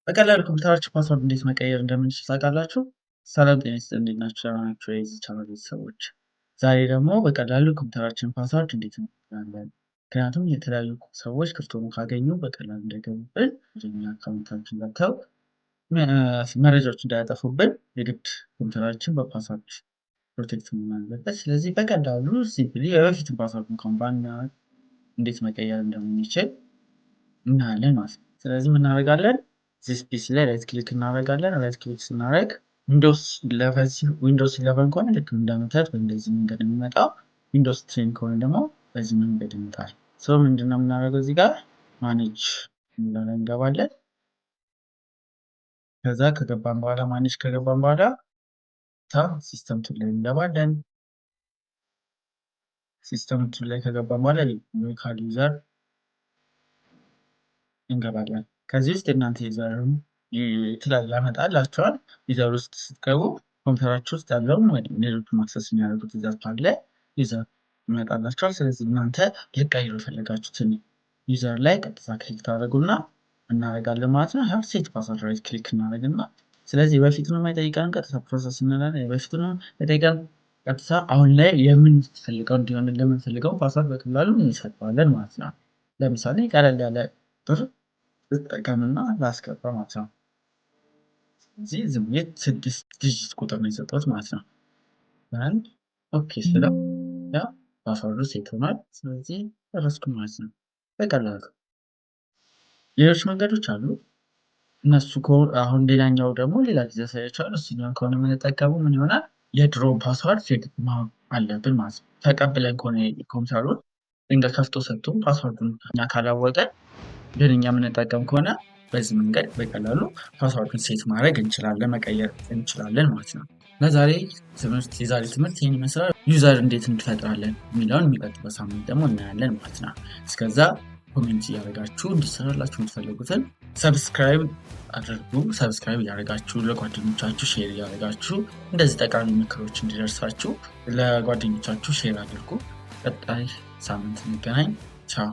በቀላሉ ኮምፒውተራችሁ ፓስወርድ እንዴት መቀየር እንደምንችል ታውቃላችሁ? ሰላም ጤና ይስጥልኝ፣ እንዴት ናችሁ? ደህና ናችሁ ወይ? የዚህ ቻናል ቤተሰቦች፣ ዛሬ ደግሞ በቀላሉ ኮምፒውተራችን ፓስወርድ እንዴት እንቀይራለን? ምክንያቱም የተለያዩ ሰዎች ክፍት ሆኖ ካገኙ በቀላሉ እንዳይገቡብን ወደኛ አካውንታችን ገብተው መረጃዎች እንዳያጠፉብን የግድ ኮምፒውተራችን በፓስወርድ ፕሮቴክት መሆን አለበት። ስለዚህ በቀላሉ ሲምፕሊ የበፊትን ፓስወርድ እንኳን ባናውቅ እንዴት መቀየር እንደምንችል እናያለን ማለት ነው። ስለዚህ ምን እናደርጋለን? እዚህ ፒሲ ላይ ራይት ክሊክ እናደርጋለን። ራይት ክሊክ ስናደርግ ዊንዶውስ 11 ከሆነ ልክ እንደምታዩት በእንደዚህ መንገድ የሚመጣው፣ ዊንዶውስ 10 ከሆነ ደግሞ በዚህ መንገድ ይመጣል። ምንድነው የምናደርገው? እዚህ ጋር ማኔጅ ላይ እንገባለን። ከዛ ከገባን በኋላ ማኔጅ ከገባን በኋላ ሲስተም ቱል ላይ እንገባለን። ሲስተም ቱል ላይ ከገባን በኋላ ሎካል ዩዘር እንገባለን። ከዚህ ውስጥ እናንተ ዩዘርም የተለያየ ያመጣላችኋል። ዩዘር ውስጥ ስትገቡ ኮምፒውተራችሁ ውስጥ ያለውን ወይም ሌሎቹ ማክሰስ የሚያደርጉት ዩዘር ካለ ዩዘር ይመጣላችኋል። ስለዚህ እናንተ ልትቀይሩ የፈለጋችሁትን ዩዘር ላይ ቀጥታ ክሊክ ታደርጉና እናደርጋለን ማለት ነው። ሴት ፓስወርድ ራይት ክሊክ እናደርግና ስለዚህ በፊቱን የማይጠይቀን ቀጥታ ፕሮሰስ እንላለን። በፊቱን የጠይቀን ቀጥታ አሁን ላይ የምንፈልገው እንዲሆን ለምንፈልገው ፓስወርድ በቀላሉ እንሰጠዋለን ማለት ነው። ለምሳሌ ቀለል ያለ ቁጥር ልጠቀምና ላስገባ ማለት ነው። እዚህ ዝም ብዬ 6 ዲጂት ቁጥር ነው የሰጠሁት ማለት ነው። ኦኬ ስለው ያ ፓስወርዱ ሴት ሆኗል። ስለዚህ ጨረስኩ ማለት ነው። በቀላሉ ሌሎች መንገዶች አሉ። እነሱ አሁን ሌላኛው ደግሞ ሌላ ጊዜ አሳያችኋለሁ። እሱኛውን ከሆነ የምንጠቀመው ምን ይሆናል? የድሮ ፓስወርድ ሴት ማወቅ አለብን ማለት ነው። ተቀብለን ከሆነ ኮምፒውተሩን ድንገት ከፍቶ ሰጥቶ ፓስወርዱን እኛ ካላወቀን ግን እኛ የምንጠቀም ከሆነ በዚህ መንገድ በቀላሉ ፓስወርዱን ሴት ማድረግ እንችላለን፣ መቀየር እንችላለን ማለት ነው። ለዛሬ የዛሬ ትምህርት ይህን ይመስላል። ዩዘር እንዴት እንፈጥራለን የሚለውን የሚቀጥለው ሳምንት ደግሞ እናያለን ማለት ነው። እስከዛ ኮሜንት እያደረጋችሁ እንዲሰራላችሁ የምትፈልጉትን ሰብስክራይብ አድርጉ። ሰብስክራይብ እያደረጋችሁ ለጓደኞቻችሁ ሼር እያደረጋችሁ እንደዚህ ጠቃሚ ምክሮች እንዲደርሳችሁ ለጓደኞቻችሁ ሼር አድርጉ። ቀጣይ ሳምንት እንገናኝ። ቻው።